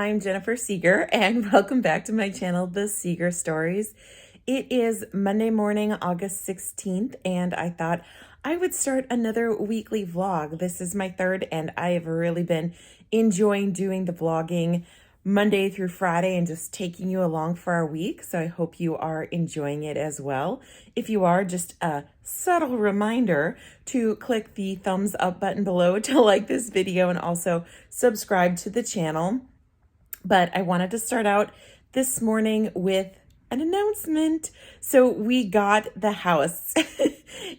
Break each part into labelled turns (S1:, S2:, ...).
S1: I'm Jennifer Seger, and welcome back to my channel, The Seger Stories. It is Monday morning, August 16th, and I thought I would start another weekly vlog. This is my third, and I have really been enjoying doing the vlogging Monday through Friday and just taking you along for our week. So I hope you are enjoying it as well. If you are, just a subtle reminder to click the thumbs up button below to like this video and also subscribe to the channel. But I wanted to start out this morning with an announcement. So we got the house.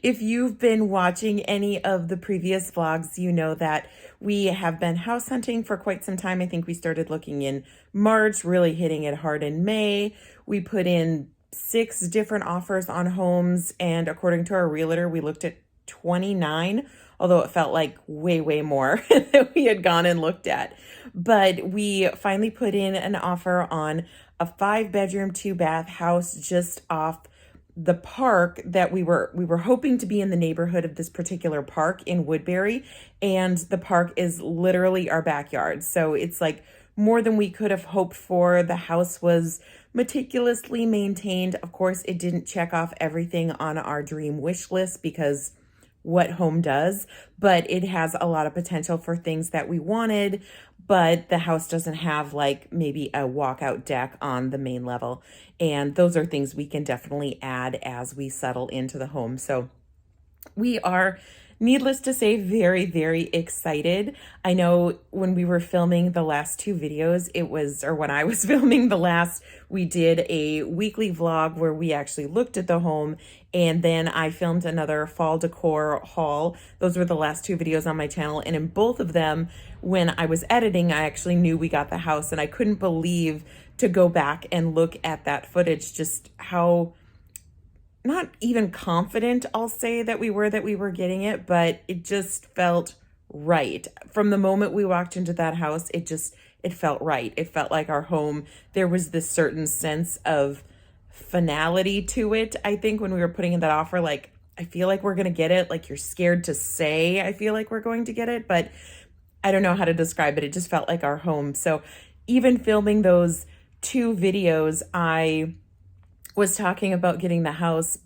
S1: If you've been watching any of the previous vlogs, you know that we have been house hunting for quite some time. I think we started looking in March, really hitting it hard in May. We put in 6 different offers on homes, and according to our realtor, we looked at 29, although it felt like way more than we had gone and looked at. But we finally put in an offer on a 5-bedroom, 2-bath house just off the park that we were hoping to be in the neighborhood of this particular park in Woodbury, and the park is literally our backyard. So it's like more than we could have hoped for. The house was meticulously maintained. Of course, it didn't check off everything on our dream wish list because what home does, but it has a lot of potential for things that we wanted, but the house doesn't have like maybe a walkout deck on the main level. And those are things we can definitely add as we settle into the home. So we are, needless to say, very excited. I know when we were filming the last 2 videos, when I was filming the last, we did a weekly vlog where we actually looked at the home, and then I filmed another fall decor haul. Those were the last 2 videos on my channel, and in both of them, when I was editing, I actually knew we got the house, and I couldn't believe to go back and look at that footage, just how not even confident, I'll say, that we were getting it, but it just felt right. From the moment we walked into that house, it felt right. It felt like our home. There was this certain sense of finality to it. I think when we were putting in that offer, like, I feel like we're going to get it. Like, you're scared to say, I feel like we're going to get it, but I don't know how to describe it. It just felt like our home. So even filming those 2 videos, I was talking about getting the house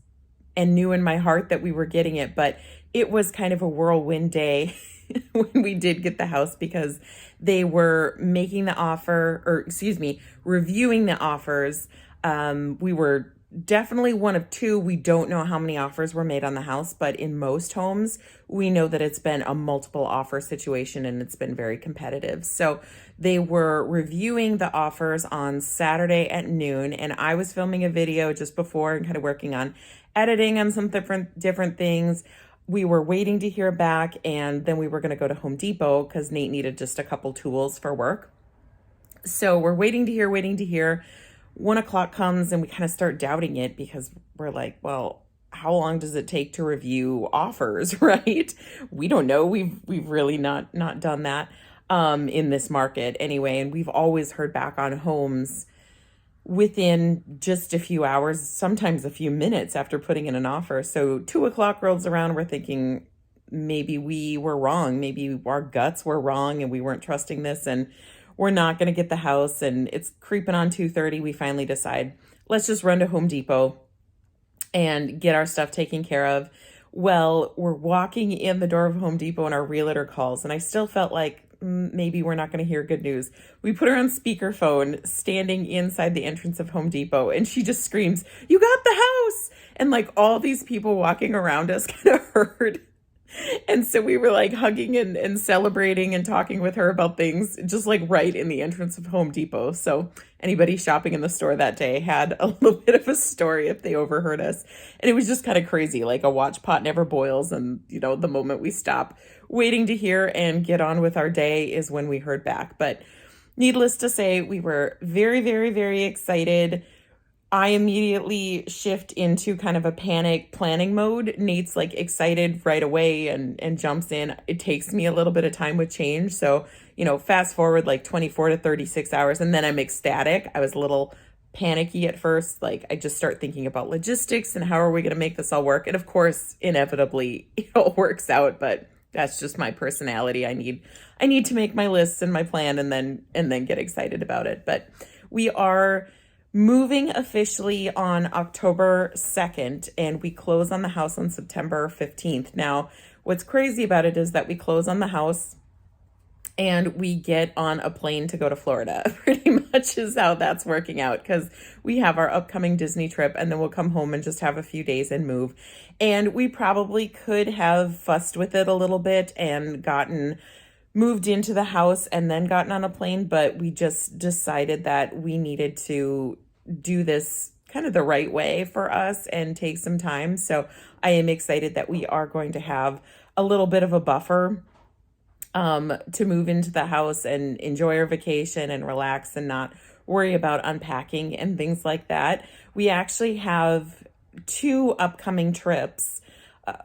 S1: and knew in my heart that we were getting it, but it was kind of a whirlwind day when we did get the house, because they were making the offer, or excuse me, reviewing the offers. We were definitely one of 2. We don't know how many offers were made on the house, but in most homes, we know that it's been a multiple offer situation and it's been very competitive. So they were reviewing the offers on Saturday at noon, and I was filming a video just before and kind of working on editing on some different things. We were waiting to hear back, and then we were going to go to Home Depot because Nate needed just a couple tools for work. So we're waiting to hear. 1 o'clock comes and we kind of start doubting it because we're like, well, how long does it take to review offers, right? We don't know. We've really not done that in this market anyway. And we've always heard back on homes within just a few hours, sometimes a few minutes after putting in an offer. So 2 o'clock rolls around, we're thinking maybe we were wrong. Maybe our guts were wrong and we weren't trusting this, and we're not going to get the house, and it's creeping on 2:30. We finally decide, let's just run to Home Depot and get our stuff taken care of. Well, we're walking in the door of Home Depot and our realtor calls, and I still felt like maybe we're not going to hear good news. We put her on speakerphone standing inside the entrance of Home Depot, and she just screams, "You got the house!" And like all these people walking around us kind of heard. And so we were like hugging and celebrating and talking with her about things just like right in the entrance of Home Depot. So anybody shopping in the store that day had a little bit of a story if they overheard us. And it was just kind of crazy, like a watch pot never boils. And, you know, the moment we stop waiting to hear and get on with our day is when we heard back. But needless to say, we were very excited. I immediately shift into kind of a panic planning mode. Nate's like excited right away and jumps in. It takes me a little bit of time with change. So, you know, fast forward like 24 to 36 hours, and then I'm ecstatic. I was a little panicky at first. Like, I just start thinking about logistics and how are we going to make this all work? And of course, inevitably, it all works out, but That's just my personality. I need to make my lists and my plan and then get excited about it. But we are moving officially on October 2nd, and we close on the house on September 15th. Now, what's crazy about it is that we close on the house and we get on a plane to go to Florida. Pretty much is how that's working out, because we have our upcoming Disney trip and then we'll come home and just have a few days and move. And we probably could have fussed with it a little bit and moved into the house and then gotten on a plane, but we just decided that we needed to do this kind of the right way for us and take some time. So I am excited that we are going to have a little bit of a buffer to move into the house and enjoy our vacation and relax and not worry about unpacking and things like that. We actually have 2 upcoming trips.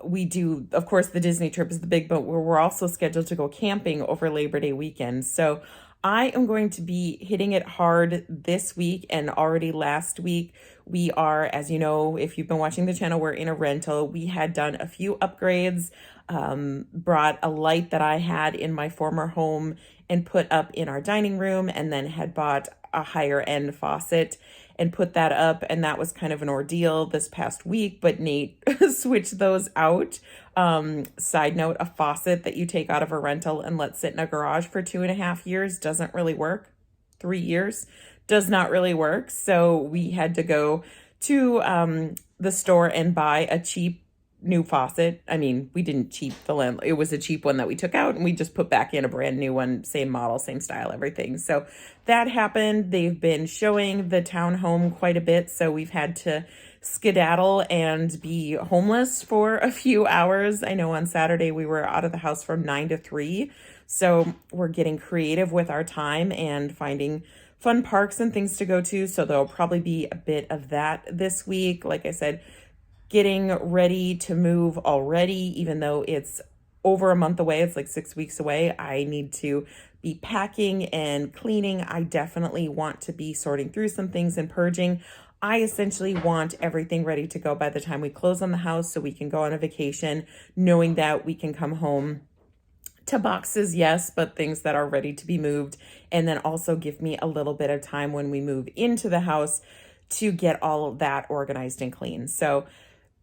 S1: We do, of course, the Disney trip is the big, but we're also scheduled to go camping over Labor Day weekend. So I am going to be hitting it hard this week, and already last week. We are, as you know, if you've been watching the channel, we're in a rental. We had done a few upgrades, brought a light that I had in my former home and put up in our dining room, and then had bought a higher end faucet and put that up. And that was kind of an ordeal this past week, but Nate switched those out. Side note, a faucet that you take out of a rental and let sit in a garage for 2.5 years doesn't really work. 3 years does not really work. So we had to go to the store and buy a cheap new faucet. I mean, we didn't cheap the land. It was a cheap one that we took out and we just put back in a brand new one, same model, same style, everything. So that happened. They've been showing the townhome quite a bit. So we've had to skedaddle and be homeless for a few hours. I know on Saturday we were out of the house from 9 to 3. So we're getting creative with our time and finding fun parks and things to go to. So there'll probably be a bit of that this week. Like I said, getting ready to move already, even though it's over a month away, it's like 6 weeks away. I need to be packing and cleaning. I definitely want to be sorting through some things and purging. I essentially want everything ready to go by the time we close on the house so we can go on a vacation, knowing that we can come home to boxes, yes, but things that are ready to be moved. And then also give me a little bit of time when we move into the house to get all of that organized and clean. So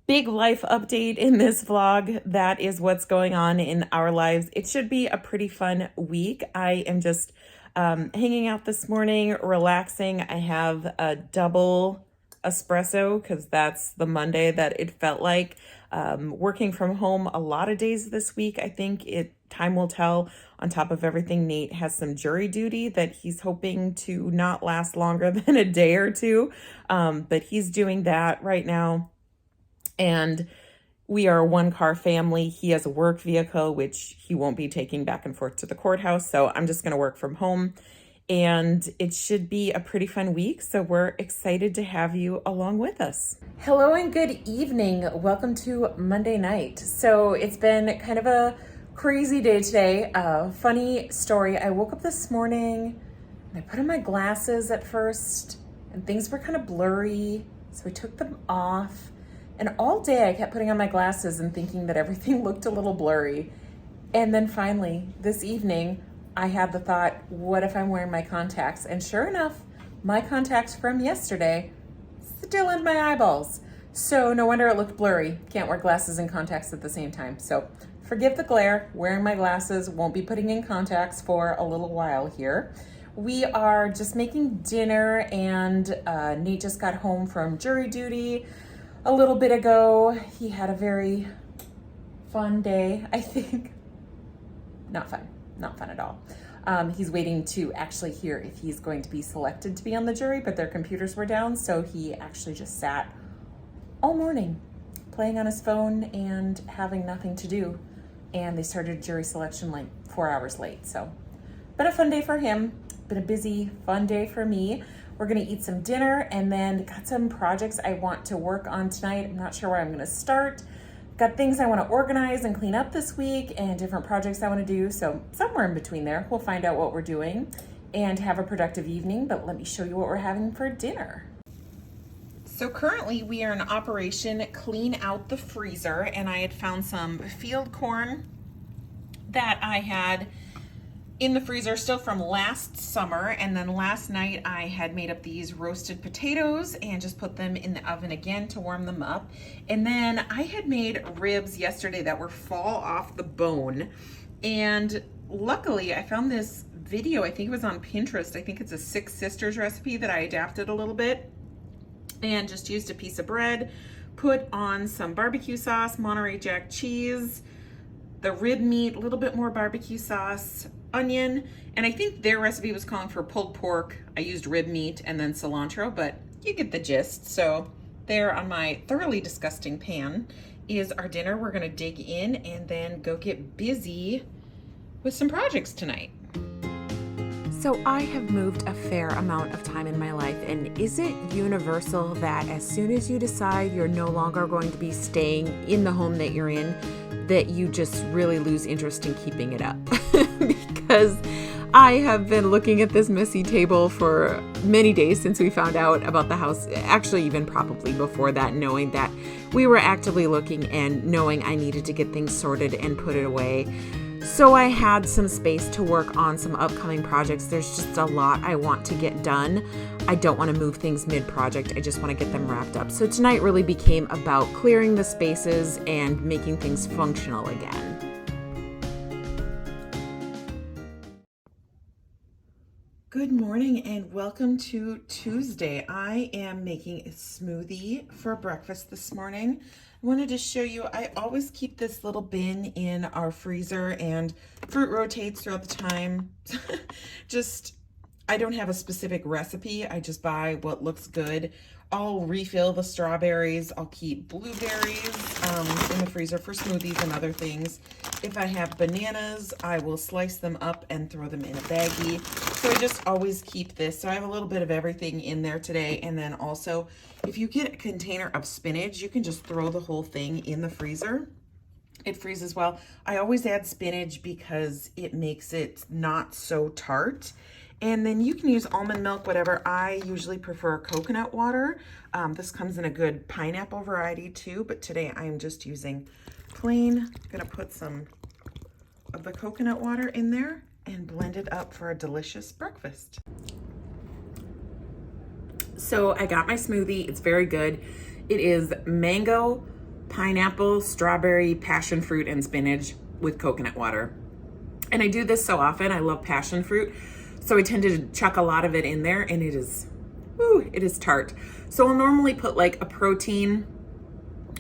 S1: big life update in this vlog. That is what's going on in our lives. It should be a pretty fun week. I am just hanging out this morning, relaxing. I have a double espresso because that's the Monday that it felt like. Working from home a lot of days this week. I think time will tell. On top of everything, Nate has some jury duty that he's hoping to not last longer than a day or two. But he's doing that right now. And we are a 1-car family. He has a work vehicle, which he won't be taking back and forth to the courthouse. So I'm just going to work from home. And it should be a pretty fun week. So we're excited to have you along with us. Hello and good evening. Welcome to Monday night. So it's been kind of a crazy day today. Funny story. I woke up this morning and I put on my glasses at first and things were kind of blurry. So I took them off. And all day I kept putting on my glasses and thinking that everything looked a little blurry. And then finally, this evening, I had the thought, what if I'm wearing my contacts? And sure enough, my contacts from yesterday still in my eyeballs. So no wonder it looked blurry. Can't wear glasses and contacts at the same time. So forgive the glare, wearing my glasses, won't be putting in contacts for a little while here. We are just making dinner and Nate just got home from jury duty a little bit ago. He had a very fun day, I think. Not fun at all. He's waiting to actually hear if he's going to be selected to be on the jury, but their computers were down, so he actually just sat all morning playing on his phone and having nothing to do. And they started jury selection like 4 hours late. So been a fun day for him, been a busy, fun day for me. We're gonna eat some dinner and then got some projects I want to work on tonight. I'm not sure where I'm gonna start. Got things I wanna organize and clean up this week and different projects I wanna do. So somewhere in between there, we'll find out what we're doing and have a productive evening, but let me show you what we're having for dinner. So currently we are in Operation Clean Out the Freezer, and I had found some field corn that I had in the freezer still from last summer. And then last night I had made up these roasted potatoes and just put them in the oven again to warm them up. And then I had made ribs yesterday that were fall off the bone. And luckily I found this video, I think it was on Pinterest. I think it's a Six Sisters recipe that I adapted a little bit, and just used a piece of bread, put on some barbecue sauce, Monterey Jack cheese, the rib meat, a little bit more barbecue sauce, onion, and I think their recipe was calling for pulled pork. I used rib meat and then cilantro, but you get the gist. So there on my thoroughly disgusting pan is our dinner. We're gonna dig in and then go get busy with some projects tonight. So I have moved a fair amount of time in my life, and is it universal that as soon as you decide you're no longer going to be staying in the home that you're in, that you just really lose interest in keeping it up? Because I have been looking at this messy table for many days since we found out about the house, actually even probably before that, knowing that we were actively looking and knowing I needed to get things sorted and put it away. So I had some space to work on some upcoming projects. There's just a lot I want to get done. I don't want to move things mid-project. I just want to get them wrapped up. So tonight really became about clearing the spaces and making things functional again. Good morning and welcome to Tuesday. I am making a smoothie for breakfast this morning. I wanted to show you, I always keep this little bin in our freezer and fruit rotates throughout the time. I don't have a specific recipe. I just buy what looks good. I'll refill the strawberries. I'll keep blueberries in the freezer for smoothies and other things. If I have bananas, I will slice them up and throw them in a baggie. So I just always keep this. So I have a little bit of everything in there today. And then also, if you get a container of spinach, you can just throw the whole thing in the freezer. It freezes well. I always add spinach because it makes it not so tart. And then you can use almond milk, whatever. I usually prefer coconut water. This comes in a good pineapple variety too, but today I am just using plain. I'm gonna put some of the coconut water in there and blend it up for a delicious breakfast. So I got my smoothie. It's very good. It is mango, pineapple, strawberry, passion fruit, and spinach with coconut water. And I do this so often. I love passion fruit. So I tend to chuck a lot of it in there, and it is tart. So I'll normally put like a protein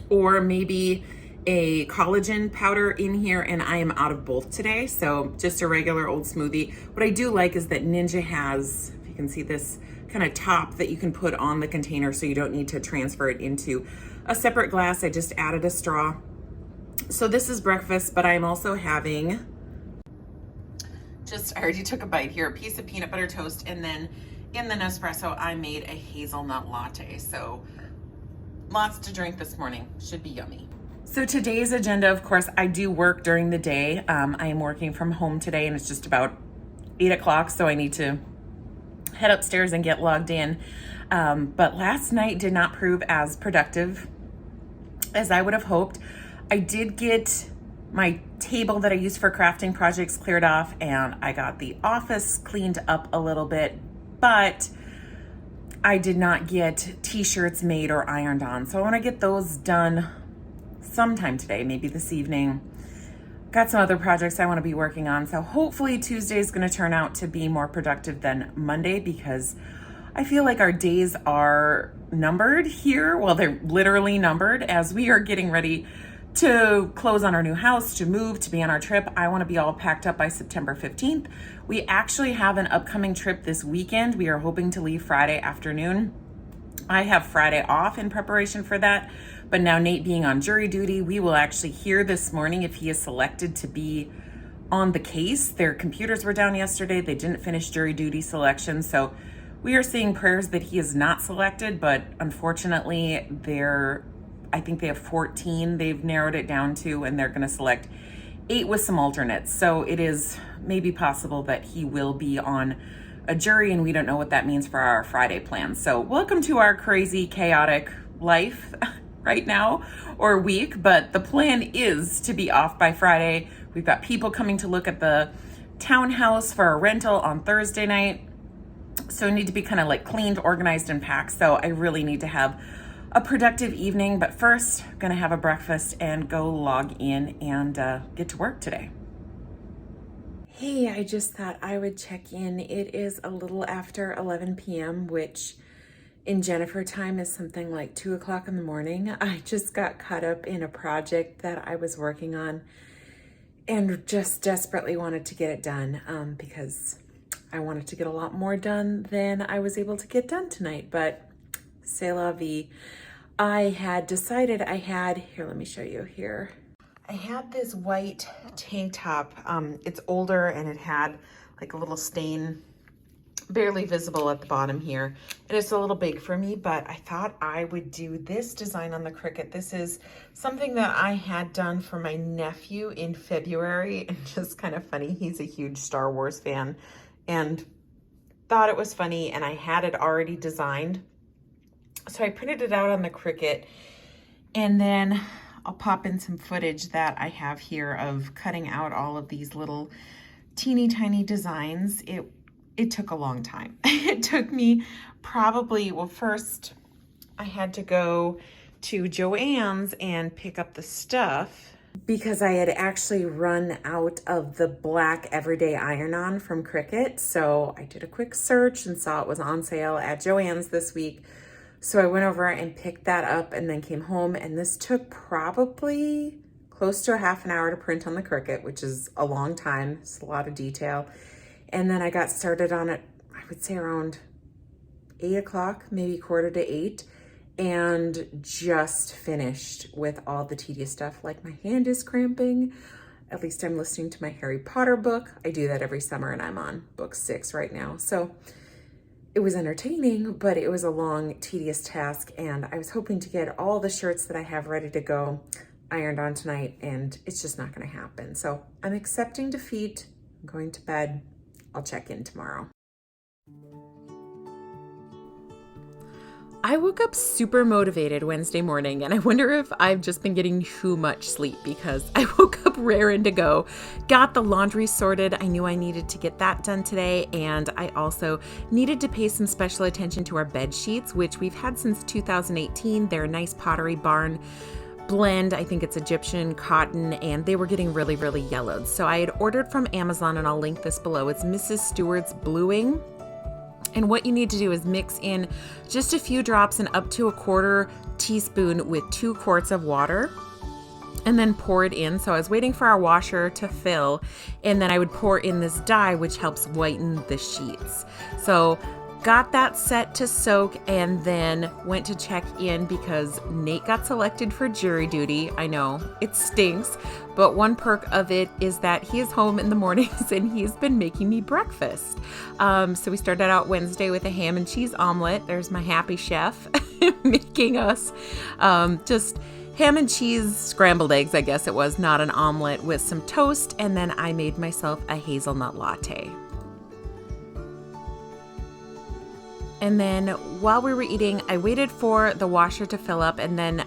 S1: or maybe a collagen powder in here, and I am out of both today. So just a regular old smoothie. What I do like is that Ninja has, if you can see this kind of top that you can put on the container so you don't need to transfer it into a separate glass. I just added a straw. So this is breakfast, but I'm also having I already took a bite here, a piece of peanut butter toast, and then in the Nespresso, I made a hazelnut latte. So lots to drink this morning, should be yummy. So today's agenda, of course, I do work during the day. I am working from home today and it's just about 8 o'clock, so I need to head upstairs and get logged in. But last night did not prove as productive as I would have hoped. I did get my table that I use for crafting projects cleared off, and I got the office cleaned up a little bit, but I did not get t-shirts made or ironed on. So I want to get those done sometime today, maybe this evening. Got some other projects I want to be working on. So hopefully Tuesday is going to turn out to be more productive than Monday, because I feel like our days are numbered here. Well, they're literally numbered as we are getting ready to close on our new house, to move, to be on our trip. I want to be all packed up by September 15th. We actually have an upcoming trip this weekend. We are hoping to leave Friday afternoon. I have Friday off in preparation for that, but now Nate being on jury duty, we will actually hear this morning if he is selected to be on the case. Their computers were down yesterday. They didn't finish jury duty selection, so we are seeing prayers that he is not selected, but unfortunately I think they have 14 they've narrowed it down to, and they're going to select 8 with some alternates. So it is maybe possible that he will be on a jury, and we don't know what that means for our Friday plans. So welcome to our crazy, chaotic life right now, or week, but the plan is to be off by Friday, We've got people coming to look at the townhouse for a rental on Thursday night. So I need to be kind of like cleaned, organized, and packed. So I really need to have a productive evening. But first, I'm gonna have a breakfast and go log in and get to work today. Hey, I just thought I would check in. It is a little after 11 p.m., which in Jennifer time is something like 2 o'clock in the morning. I just got caught up in a project that I was working on and just desperately wanted to get it done because I wanted to get a lot more done than I was able to get done tonight, but c'est la vie. I had decided here, let me show you here. I had this white tank top. It's older and it had like a little stain, barely visible at the bottom here. And it's a little big for me, but I thought I would do this design on the Cricut. This is something that I had done for my nephew in February, and just kind of funny. He's a huge Star Wars fan and thought it was funny, and I had it already designed. So I printed it out on the Cricut, and then I'll pop in some footage that I have here of cutting out all of these little teeny tiny designs. It took a long time. It took me probably, well, first I had to go to Joann's and pick up the stuff because I had actually run out of the black everyday iron-on from Cricut. So I did a quick search and saw it was on sale at Joann's this week. So I went over and picked that up and then came home, and this took probably close to a half an hour to print on the Cricut, which is a long time. It's a lot of detail. And then I got started on it, I would say around 8 o'clock, maybe 7:45, and just finished with all the tedious stuff. Like, my hand is cramping. At least I'm listening to my Harry Potter book. I do that every summer, and I'm on book 6 right now. So it was entertaining, but it was a long, tedious task, and I was hoping to get all the shirts that I have ready to go ironed on tonight, and it's just not gonna happen. So I'm accepting defeat. I'm going to bed. I'll check in tomorrow. I woke up super motivated Wednesday morning, and I wonder if I've just been getting too much sleep because I woke up raring to go, got the laundry sorted. I knew I needed to get that done today, and I also needed to pay some special attention to our bed sheets, which we've had since 2018. They're a nice Pottery Barn blend. I think it's Egyptian cotton, and they were getting really, really yellowed. So I had ordered from Amazon, and I'll link this below. It's Mrs. Stewart's Bluing. And what you need to do is mix in just a few drops and up to a 1/4 teaspoon with 2 quarts of water, and then pour it in. So I was waiting for our washer to fill, and then I would pour in this dye, which helps whiten the sheets. So got that set to soak, and then went to check in because Nate got selected for jury duty. I know, it stinks, but one perk of it is that he is home in the mornings and he's been making me breakfast. So we started out Wednesday with a ham and cheese omelet. There's my happy chef making us just ham and cheese scrambled eggs, I guess it was, not an omelet, with some toast, and then I made myself a hazelnut latte. And then while we were eating, I waited for the washer to fill up, and then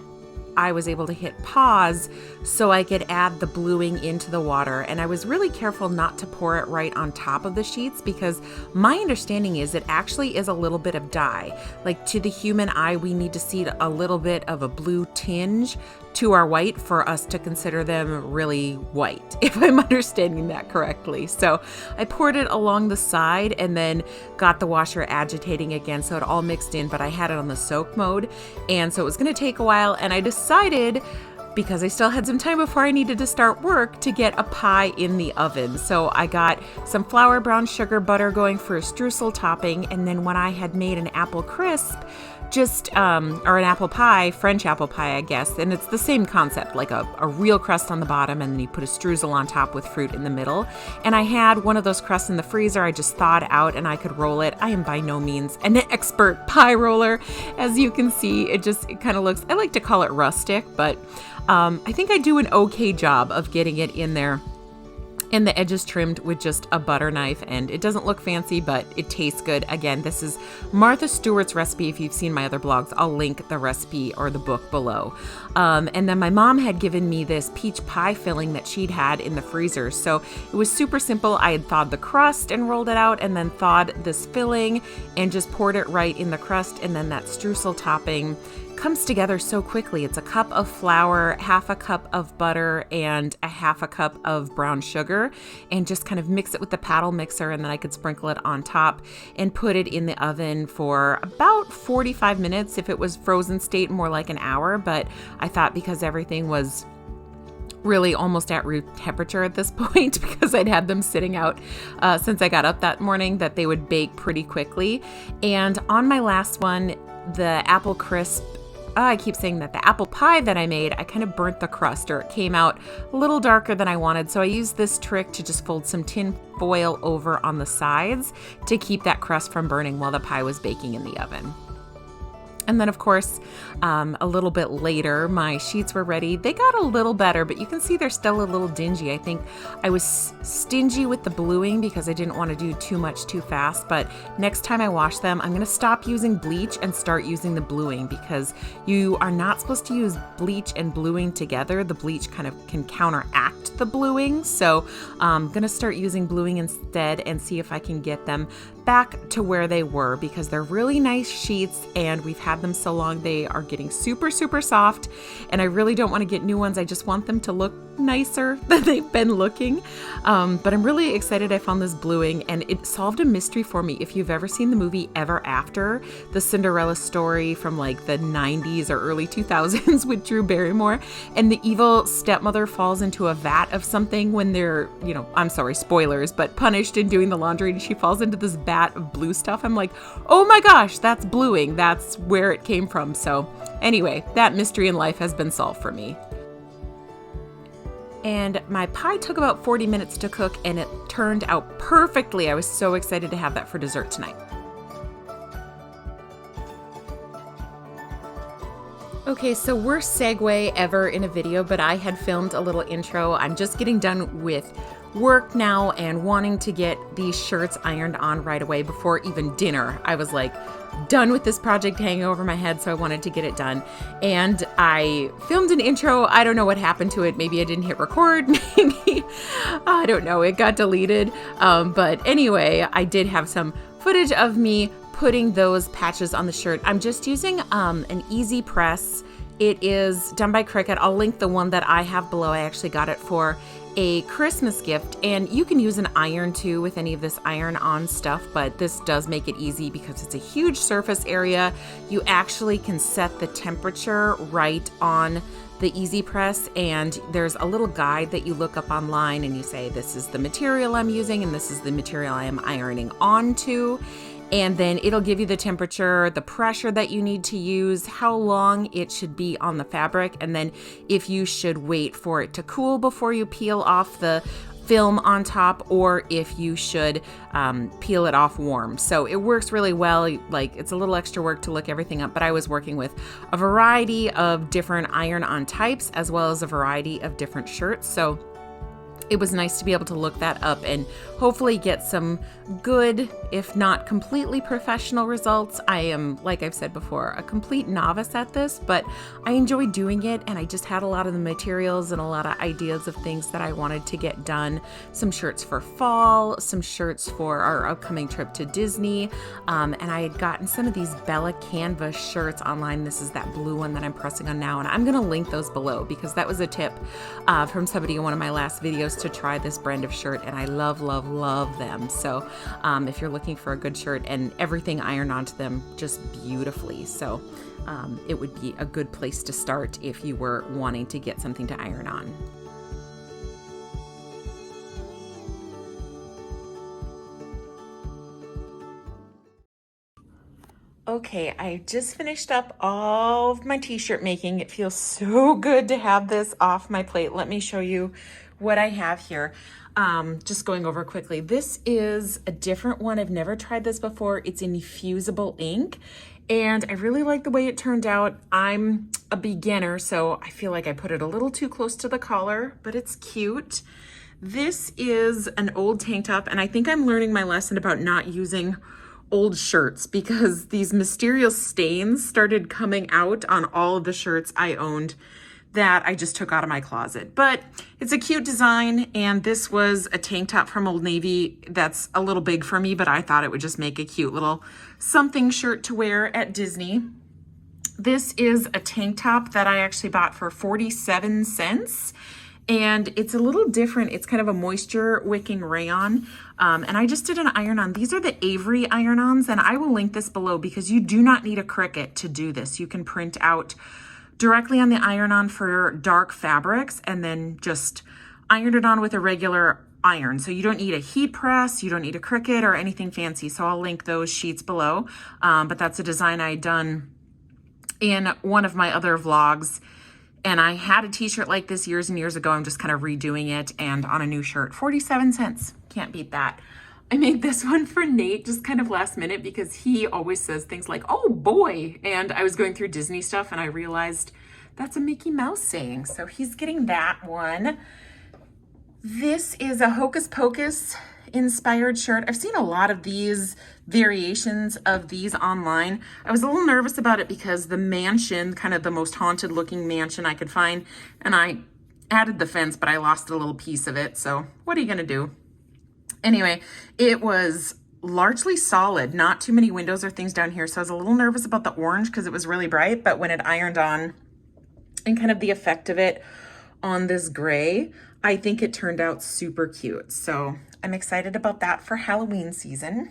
S1: I was able to hit pause so I could add the bluing into the water. And I was really careful not to pour it right on top of the sheets because my understanding is it actually is a little bit of dye. Like, to the human eye, we need to see a little bit of a blue tinge to our white for us to consider them really white, if I'm understanding that correctly. So I poured it along the side and then got the washer agitating again so it all mixed in, but I had it on the soak mode, and so it was gonna take a while, and I decided, because I still had some time before I needed to start work, to get a pie in the oven. So I got some flour, brown sugar, butter going for a streusel topping, and then when I had made an apple crisp, or an apple pie, French apple pie, I guess, and it's the same concept, like a real crust on the bottom, and then you put a streusel on top with fruit in the middle. And I had one of those crusts in the freezer. I just thawed out and I could roll it. I am by no means an expert pie roller. As you can see, it kind of looks, I like to call it rustic, but I think I do an okay job of getting it in there. and the edges trimmed with just a butter knife, and it doesn't look fancy, but it tastes good. Again, this is Martha Stewart's recipe. If you've seen my other blogs, I'll link the recipe or the book below. And then my mom had given me this peach pie filling that she'd had in the freezer. So it was super simple. I had thawed the crust and rolled it out, and then thawed this filling and just poured it right in the crust, and then that streusel topping comes together so quickly. It's a cup of flour, half a cup of butter, and a half a cup of brown sugar, and just kind of mix it with the paddle mixer, and then I could sprinkle it on top and put it in the oven for about 45 minutes. If it was frozen state, more like an hour, but I thought because everything was really almost at room temperature at this point, because I'd had them sitting out since I got up that morning, that they would bake pretty quickly. And on my last one, the apple crisp, I keep saying that, the apple pie that I made, I kind of burnt the crust, or it came out a little darker than I wanted. So I used this trick to just fold some tin foil over on the sides to keep that crust from burning while the pie was baking in the oven. And then, of course, a little bit later, my sheets were ready. They got a little better, but you can see they're still a little dingy. I think I was stingy with the bluing because I didn't want to do too much too fast. But next time I wash them, I'm going to stop using bleach and start using the bluing, because you are not supposed to use bleach and bluing together. The bleach kind of can counteract the bluing. So I'm going to start using bluing instead and see if I can get them back to where they were, because they're really nice sheets and we've had them so long. They are getting super, super soft, and I really don't want to get new ones. I just want them to look nicer than they've been looking. But I'm really excited I found this bluing, and it solved a mystery for me. If you've ever seen the movie Ever After, the Cinderella story from like the 90s or early 2000s with Drew Barrymore, and the evil stepmother falls into a vat of something when they're, I'm sorry, spoilers, but punished in doing the laundry, and she falls into this vat of blue stuff. I'm like, oh my gosh, that's bluing. That's where it came from. So anyway, that mystery in life has been solved for me. And my pie took about 40 minutes to cook, and it turned out perfectly. I was so excited to have that for dessert tonight. Okay, so worst segue ever in a video, but I had filmed a little intro. I'm just getting done with work now and wanting to get these shirts ironed on right away before even dinner. I was like done with this project hanging over my head, so I wanted to get it done. And I filmed an intro. I don't know what happened to it. Maybe I didn't hit record. Maybe, I don't know, it got deleted. But anyway, I did have some footage of me putting those patches on the shirt. I'm just using an easy press. It is done by Cricut. I'll link the one that I have below. I actually got it for a Christmas gift, and you can use an iron too with any of this iron on stuff, but this does make it easy because it's a huge surface area. You actually can set the temperature right on the easy press, and there's a little guide that you look up online, and you say, this is the material I'm using and this is the material I am ironing onto. And then it'll give you the temperature, the pressure that you need to use, how long it should be on the fabric, and then if you should wait for it to cool before you peel off the film on top, or if you should peel it off warm. So it works really well. Like, it's a little extra work to look everything up, but I was working with a variety of different iron-on types as well as a variety of different shirts. So it was nice to be able to look that up and hopefully get some good, if not completely professional results. I am, like I've said before, a complete novice at this, but I enjoy doing it, and I just had a lot of the materials and a lot of ideas of things that I wanted to get done. Some shirts for fall, some shirts for our upcoming trip to Disney, and I had gotten some of these Bella canvas shirts online. This is that blue one that I'm pressing on now, and I'm going to link those below because that was a tip from somebody in one of my last videos to try this brand of shirt, and I love, love, love them. So if you're looking for a good shirt, and everything ironed onto them just beautifully, so it would be a good place to start if you were wanting to get something to iron on. Okay, I just finished up all of my t-shirt making. It feels so good to have this off my plate. Let me show you what I have here. Just going over quickly. This is a different one. I've never tried this before. It's infusible ink, and I really like the way it turned out. I'm a beginner, so I feel like I put it a little too close to the collar, but it's cute. This is an old tank top, and I think I'm learning my lesson about not using old shirts because these mysterious stains started coming out on all of the shirts I owned that I just took out of my closet. But it's a cute design, and this was a tank top from Old Navy that's a little big for me, but I thought it would just make a cute little something shirt to wear at Disney. This is a tank top that I actually bought for 47 cents. And it's a little different. It's kind of a moisture wicking rayon. And I just did an iron-on. These are the Avery iron-ons, and I will link this below because you do not need a Cricut to do this. You can print out directly on the iron-on for dark fabrics and then just iron it on with a regular iron. So you don't need a heat press, you don't need a Cricut or anything fancy. So I'll link those sheets below. But that's a design I had done in one of my other vlogs. And I had a t-shirt like this years and years ago. I'm just kind of redoing it and on a new shirt. 47 cents. Can't beat that. I made this one for Nate just kind of last minute because he always says things like, oh boy. And I was going through Disney stuff and I realized that's a Mickey Mouse saying. So he's getting that one. This is a Hocus Pocus inspired shirt. I've seen a lot of these variations of these online. I was a little nervous about it because the mansion, kind of the most haunted looking mansion I could find, and I added the fence, but I lost a little piece of it. So what are you gonna do? Anyway, it was largely solid, not too many windows or things down here. So I was a little nervous about the orange because it was really bright, but when it ironed on and kind of the effect of it on this gray, I think it turned out super cute. So I'm excited about that for Halloween season.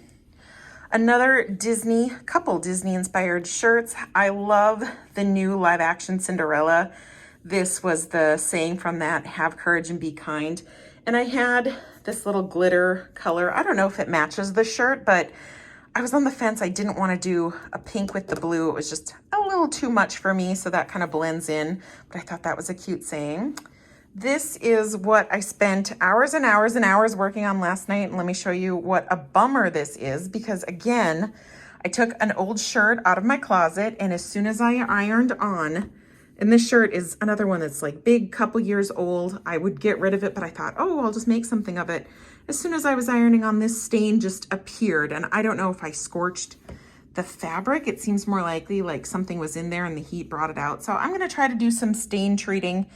S1: Another couple Disney inspired shirts. I love the new live action Cinderella. This was the saying from that, have courage and be kind. And I had this little glitter color. I don't know if it matches the shirt, but I was on the fence. I didn't want to do a pink with the blue. It was just a little too much for me, so that kind of blends in. But I thought that was a cute saying. This is what I spent hours and hours and hours working on last night. And let me show you what a bummer this is, because again, I took an old shirt out of my closet, and as soon as I ironed on, and this shirt is another one that's like big, couple years old, I would get rid of it, but I thought, oh, I'll just make something of it. As soon as I was ironing on, this stain just appeared, and I don't know if I scorched the fabric. It seems more likely like something was in there and the heat brought it out. So I'm gonna try to do some stain treating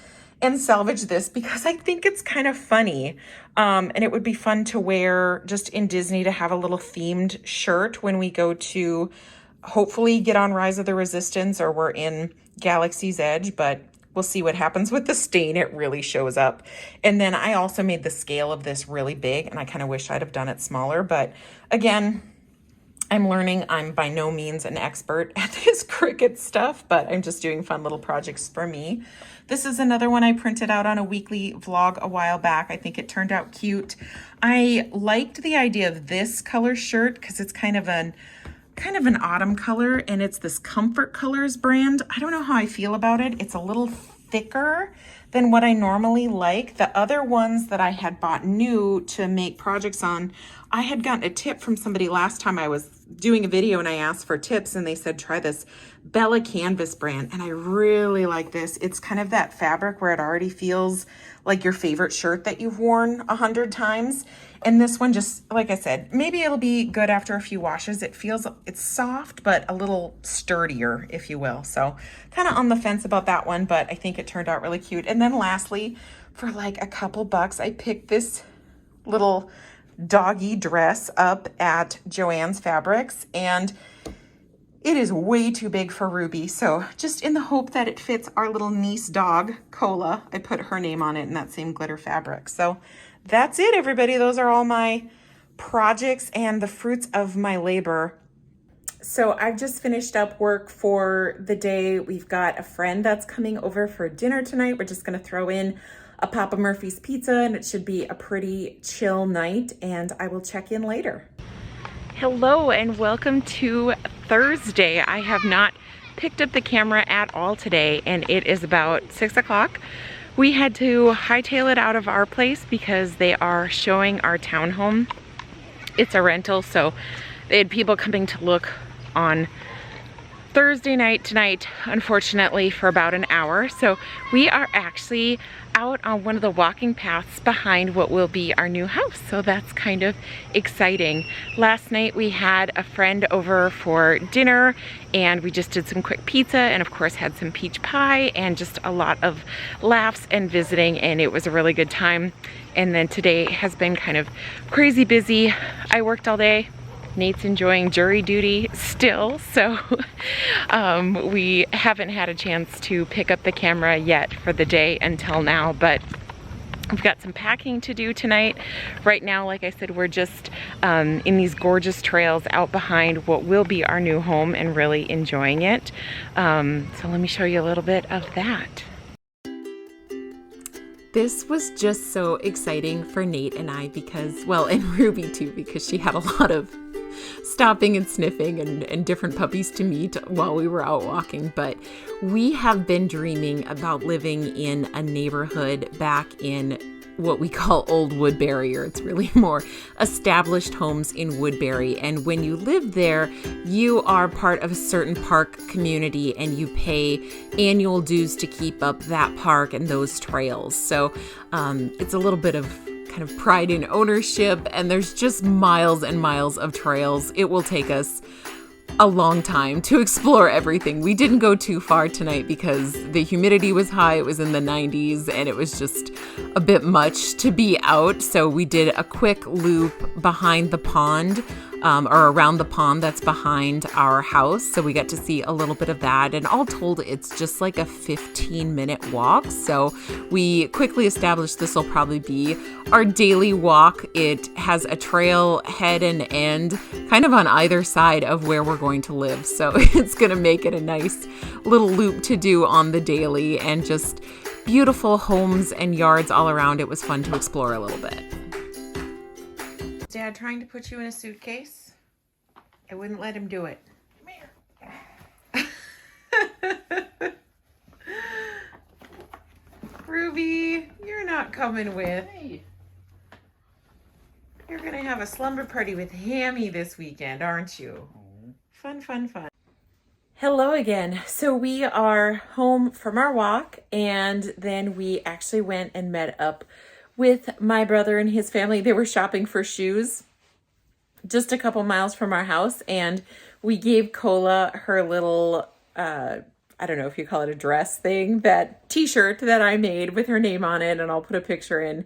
S1: and salvage this because I think it's kind of funny. And it would be fun to wear just in Disney, to have a little themed shirt when we go to hopefully get on Rise of the Resistance, or we're in Galaxy's Edge, but we'll see what happens with the stain. It really shows up. And then I also made the scale of this really big, and I kind of wish I'd have done it smaller, but again, I'm learning. I'm by no means an expert at this Cricut stuff, but I'm just doing fun little projects for me. This is another one I printed out on a weekly vlog a while back. I think it turned out cute. I liked the idea of this color shirt because it's kind of an autumn color, and it's this Comfort Colors brand. I don't know how I feel about it. It's a little thicker than what I normally like. The other ones that I had bought new to make projects on, I had gotten a tip from somebody last time I was doing a video and I asked for tips, and they said, try this Bella Canvas brand. And I really like this. It's kind of that fabric where it already feels like your favorite shirt that you've worn 100 times. And this one, just like I said, maybe it'll be good after a few washes. It's soft, but a little sturdier, if you will. So kind of on the fence about that one, but I think it turned out really cute. And then lastly, for like a couple bucks, I picked this little doggy dress up at Joann's Fabrics, and it is way too big for Ruby. So just in the hope that it fits our little niece dog, Cola, I put her name on it in that same glitter fabric. So that's it, everybody. Those are all my projects and the fruits of my labor. So I've just finished up work for the day. We've got a friend that's coming over for dinner tonight. We're just gonna throw in a Papa Murphy's pizza, and it should be a pretty chill night, and I will check in later. Hello and welcome to Thursday. I have not picked up the camera at all today, and it is about 6 o'clock. We had to hightail it out of our place because they are showing our townhome. It's a rental, so they had people coming to look on Thursday night tonight, unfortunately, for about an hour. So we are actually out on one of the walking paths behind what will be our new house. So that's kind of exciting. Last night we had a friend over for dinner and we just did some quick pizza and of course had some peach pie and just a lot of laughs and visiting, and it was a really good time. And then today has been kind of crazy busy. I worked all day. Nate's enjoying jury duty still, so we haven't had a chance to pick up the camera yet for the day until now, but we've got some packing to do tonight. Right now, like I said, we're just in these gorgeous trails out behind what will be our new home and really enjoying it. So let me show you a little bit of that. This was just so exciting for Nate and I because, well, and Ruby too, because she had a lot of stopping and sniffing and different puppies to meet while we were out walking. But we have been dreaming about living in a neighborhood back in what we call Old Woodbury, or it's really more established homes in Woodbury. And when you live there, you are part of a certain park community and you pay annual dues to keep up that park and those trails. So it's a little bit of kind of pride in ownership, and there's just miles and miles of trails. It will take us a long time to explore everything. We didn't go too far tonight because the humidity was high. It was in the 90s and it was just a bit much to be out. So we did a quick loop behind the pond, or around the pond that's behind our house. So we got to see a little bit of that. And all told, it's just like a 15-minute walk. So we quickly established this will probably be our daily walk. It has a trail head and end kind of on either side of where we're going to live. So it's going to make it a nice little loop to do on the daily, and just beautiful homes and yards all around. It was fun to explore a little bit. Dad trying to put you in a suitcase? I wouldn't let him do it. Come here. Ruby, you're not coming with. Hey. You're gonna have a slumber party with Hammy this weekend, aren't you? Fun, fun, fun. Hello again. So we are home from our walk, and then we actually went and met up with my brother and his family. They were shopping for shoes just a couple miles from our house, and we gave Cola her little, I don't know if you call it a dress thing, that t-shirt that I made with her name on it, and I'll put a picture in.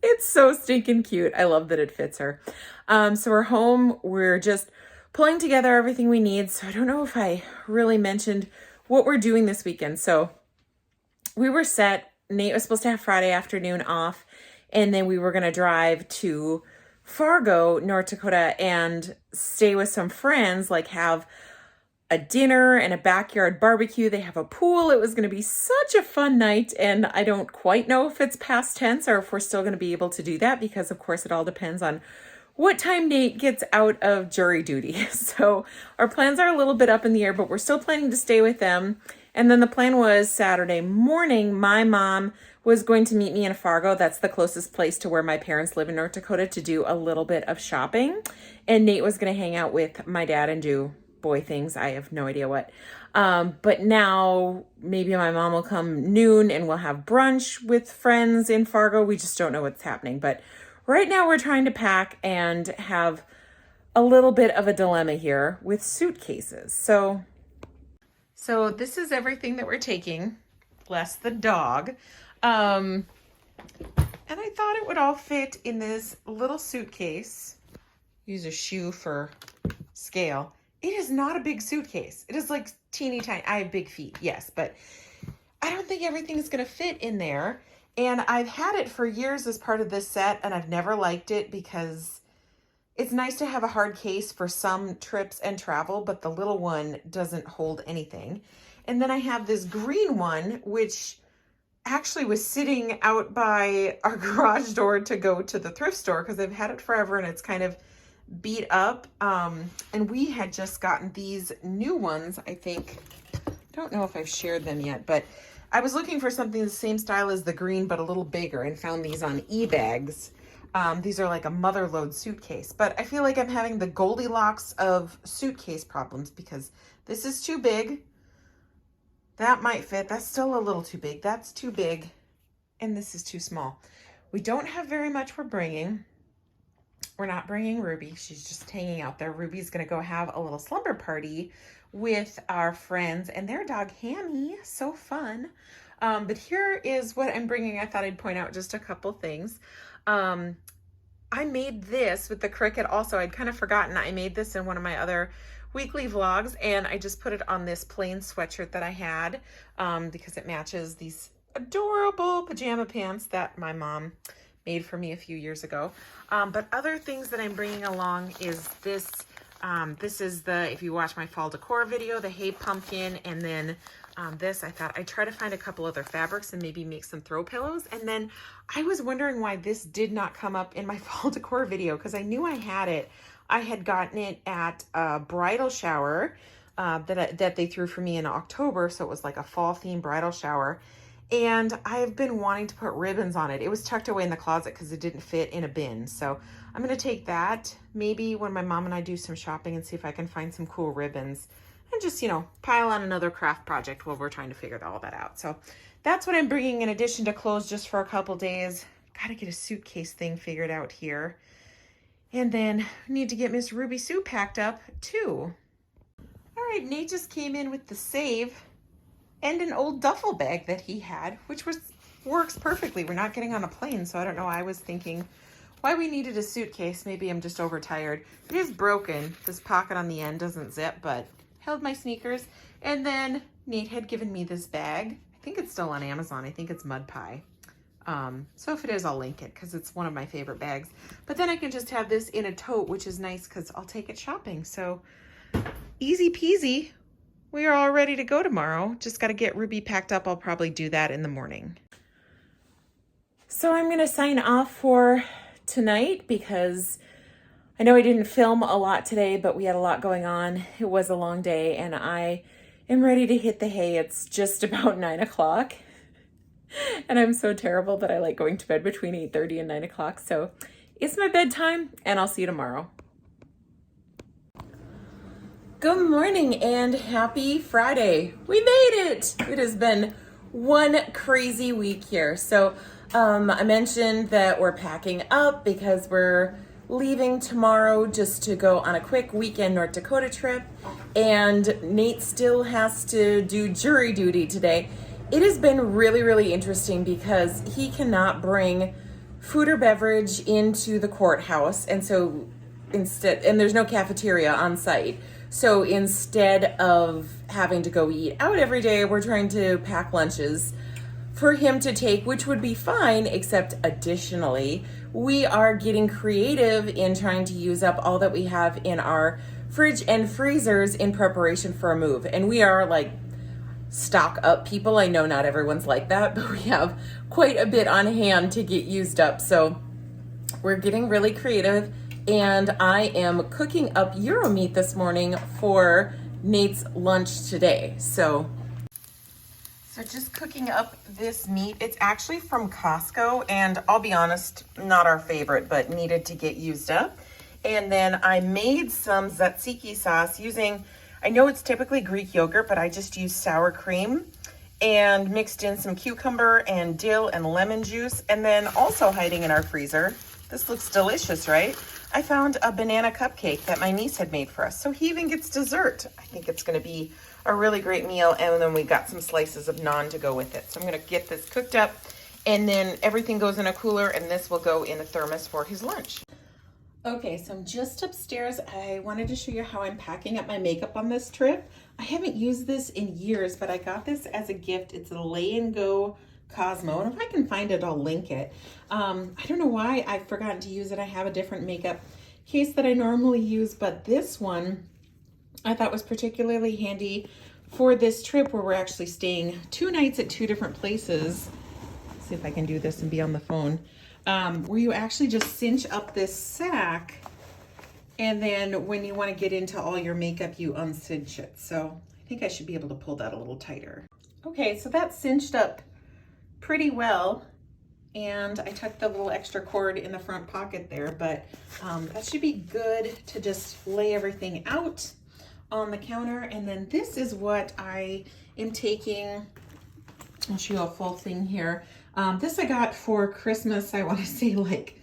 S1: It's so stinking cute. I love that it fits her. So we're home. We're just pulling together everything we need. So I don't know if I really mentioned what we're doing this weekend. So we were set. Nate was supposed to have Friday afternoon off, and then we were going to drive to Fargo, North Dakota, and stay with some friends, like have a dinner and a backyard barbecue. They have a pool. It was going to be such a fun night, and I don't quite know if it's past tense or if we're still going to be able to do that, because of course it all depends on what time Nate gets out of jury duty. So our plans are a little bit up in the air, but we're still planning to stay with them. And then the plan was Saturday morning, my mom was going to meet me in Fargo. That's the closest place to where my parents live in North Dakota, to do a little bit of shopping. And Nate was going to hang out with my dad and do boy things. I have no idea what. But now maybe my mom will come noon and we'll have brunch with friends in Fargo. We just don't know what's happening. But right now we're trying to pack and have a little bit of a dilemma here with suitcases. So this is everything that we're taking, less the dog. And I thought it would all fit in this little suitcase. Use a shoe for scale. It is not a big suitcase. It is like teeny tiny. I have big feet, yes, but I don't think everything is going to fit in there. And I've had it for years as part of this set, and I've never liked it because it's nice to have a hard case for some trips and travel, but the little one doesn't hold anything. And then I have this green one, which actually was sitting out by our garage door to go to the thrift store because I've had it forever and it's kind of beat up. And we had just gotten these new ones, I think. I don't know if I've shared them yet, but I was looking for something the same style as the green, but a little bigger, and found these on eBags. These are like a mother load suitcase, but I feel like I'm having the Goldilocks of suitcase problems because This is too big. That might fit. That's still a little too big. That's too big. And this is too small. We don't have very much we're bringing. We're not bringing Ruby. She's just hanging out there. Ruby's going to go have a little slumber party with our friends and their dog, Hammy. So fun. But here is what I'm bringing. I thought I'd point out just a couple things. I made this with the Cricut also. I'd kind of forgotten I made this in one of my other weekly vlogs, and I just put it on this plain sweatshirt that I had because it matches these adorable pajama pants that my mom made for me a few years ago. But other things that I'm bringing along is this. This is the, if you watch my fall decor video, the hay pumpkin, and then this. I thought I'd try to find a couple other fabrics and maybe make some throw pillows. And then I was wondering why this did not come up in my fall decor video, because I knew I had it. I had gotten it at a bridal shower that they threw for me in October. So it was like a fall themed bridal shower. And I've been wanting to put ribbons on it. It was tucked away in the closet because it didn't fit in a bin. So I'm going to take that maybe when my mom and I do some shopping and see if I can find some cool ribbons and just, you know, pile on another craft project while we're trying to figure all that out. So that's what I'm bringing in addition to clothes just for a couple days. Got to get a suitcase thing figured out here. And then need to get Miss Ruby Sue packed up too. All right, Nate just came in with the save and an old duffel bag that he had, which works perfectly. We're not getting on a plane, so I don't know. I was thinking why we needed a suitcase. Maybe I'm just overtired. It is broken. This pocket on the end doesn't zip, but held my sneakers. And then Nate had given me this bag. I think it's still on Amazon. I think it's Mud Pie. So if it is, I'll link it because it's one of my favorite bags. But then I can just have this in a tote, which is nice because I'll take it shopping. So easy peasy. We are all ready to go tomorrow. Just got to get Ruby packed up. I'll probably do that in the morning. So I'm going to sign off for tonight because I know I didn't film a lot today, but we had a lot going on. It was a long day and I am ready to hit the hay. It's just about 9 o'clock. And I'm so terrible that I like going to bed between 8:30 and 9 o'clock. So it's my bedtime and I'll see you tomorrow. Good morning and happy Friday. We made it. It has been one crazy week here. So I mentioned that we're packing up because we're leaving tomorrow just to go on a quick weekend North Dakota trip. And Nate still has to do jury duty today. It has been really, really interesting because he cannot bring food or beverage into the courthouse. And so instead, and there's no cafeteria on site. So instead of having to go eat out every day, we're trying to pack lunches for him to take, which would be fine, except additionally, we are getting creative in trying to use up all that we have in our fridge and freezers in preparation for a move. And we are like stock up people. I know not everyone's like that, but we have quite a bit on hand to get used up. So we're getting really creative. And I am cooking up Euro meat this morning for Nate's lunch today. So just cooking up this meat. It's actually from Costco, and I'll be honest, not our favorite, but needed to get used up. And then I made some tzatziki sauce using, I know it's typically Greek yogurt, but I just used sour cream and mixed in some cucumber and dill and lemon juice. And then also hiding in our freezer, this looks delicious, right? I found a banana cupcake that my niece had made for us. So he even gets dessert. I think it's gonna be a really great meal. And then we got some slices of naan to go with it. So I'm gonna get this cooked up and then everything goes in a cooler and this will go in a thermos for his lunch. Okay, so I'm just upstairs. I wanted to show you how I'm packing up my makeup on this trip. I haven't used this in years, but I got this as a gift. It's a Lay and Go Cosmo, and if I can find it, I'll link it. I don't know why I've forgotten to use it. I have a different makeup case that I normally use, but this one I thought was particularly handy for this trip where we're actually staying 2 nights at 2 different places. Let's see if I can do this and be on the phone. Where you actually just cinch up this sack, and then when you want to get into all your makeup, you uncinch it. So I think I should be able to pull that a little tighter. Okay, so that's cinched up pretty well, and I tucked the little extra cord in the front pocket there, but that should be good to just lay everything out on the counter. And then this is what I am taking. I'll show you a full thing here. This I got for Christmas, I want to say like,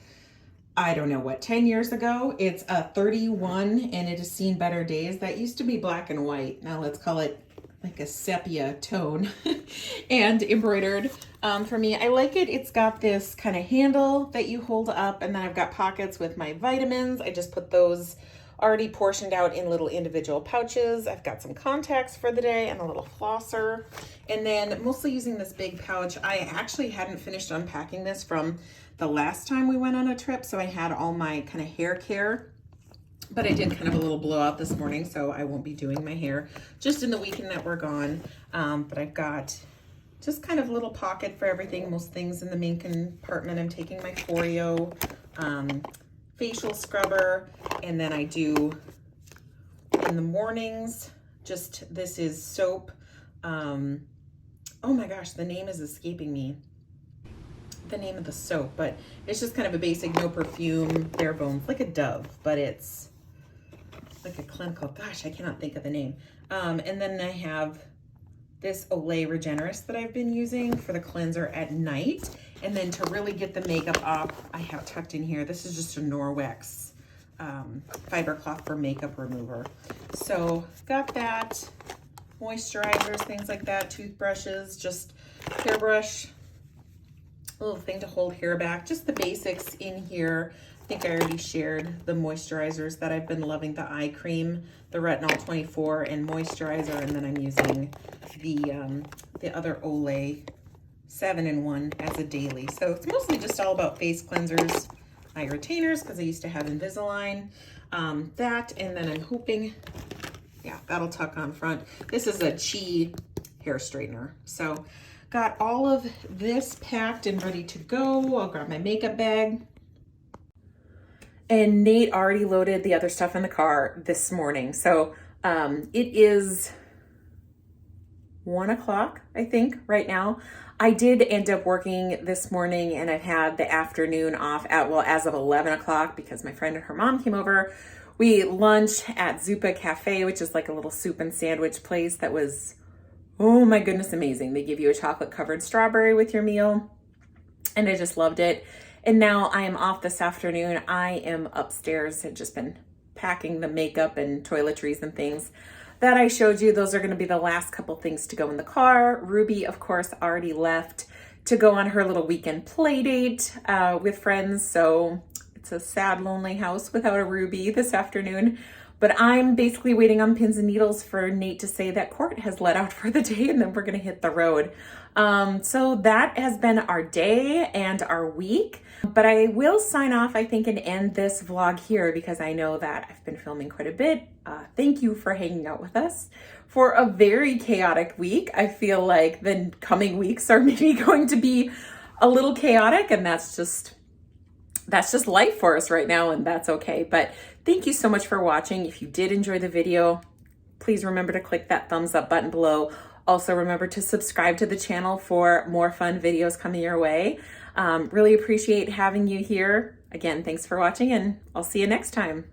S1: I don't know what, 10 years ago. It's a 31 and it has seen better days. That used to be black and white. Now let's call it like a sepia tone and embroidered for me. I like it. It's got this kind of handle that you hold up, and then I've got pockets with my vitamins. I just put those already portioned out in little individual pouches. I've got some contacts for the day and a little flosser. And then mostly using this big pouch. I actually hadn't finished unpacking this from the last time we went on a trip, so I had all my kind of hair care. But I did kind of a little blowout this morning, so I won't be doing my hair just in the weekend that we're gone. But I've got just kind of a little pocket for everything, most things in the main compartment. I'm taking my Foreo facial scrubber, and then I do in the mornings, just this is soap. Oh my gosh, the name is escaping me. The name of the soap, but it's just kind of a basic, no perfume, bare bones, like a Dove, but it's like a clinical, gosh, I cannot think of the name. And then I have this Olay Regenerist that I've been using for the cleanser at night. And then to really get the makeup off, I have tucked in here, this is just a Norwex fiber cloth for makeup remover. So got that, moisturizers, things like that, toothbrushes, just hairbrush, a little thing to hold hair back, just the basics in here. I think I already shared the moisturizers that I've been loving, the eye cream, the Retinol 24 and moisturizer, and then I'm using the other Olay 7-in-1 as a daily. So it's mostly just all about face cleansers, eye retainers, because I used to have Invisalign, that, and then I'm hoping, yeah, that'll tuck on front. This is a Chi hair straightener. So got all of this packed and ready to go. I'll grab my makeup bag. And Nate already loaded the other stuff in the car this morning. So it is 1 o'clock, I think, right now. I did end up working this morning, and I've had the afternoon off at, well, as of 11 o'clock because my friend and her mom came over. We lunched at Zupa Cafe, which is like a little soup and sandwich place that was, oh my goodness, amazing. They give you a chocolate covered strawberry with your meal, and I just loved it. And now I am off this afternoon. I am upstairs. I've just been packing the makeup and toiletries and things that I showed you. Those are going to be the last couple things to go in the car. Ruby, of course, already left to go on her little weekend play date with friends. So it's a sad, lonely house without a Ruby this afternoon. But I'm basically waiting on pins and needles for Nate to say that court has let out for the day, and then we're gonna hit the road. So that has been our day and our week. But I will sign off, I think, and end this vlog here because I know that I've been filming quite a bit. Thank you for hanging out with us for a very chaotic week. I feel like the coming weeks are maybe going to be a little chaotic, and that's just life for us right now, and that's okay. But thank you so much for watching. If you did enjoy the video, please remember to click that thumbs up button below. Also remember to subscribe to the channel for more fun videos coming your way. Really appreciate having you here. Again, thanks for watching, and I'll see you next time.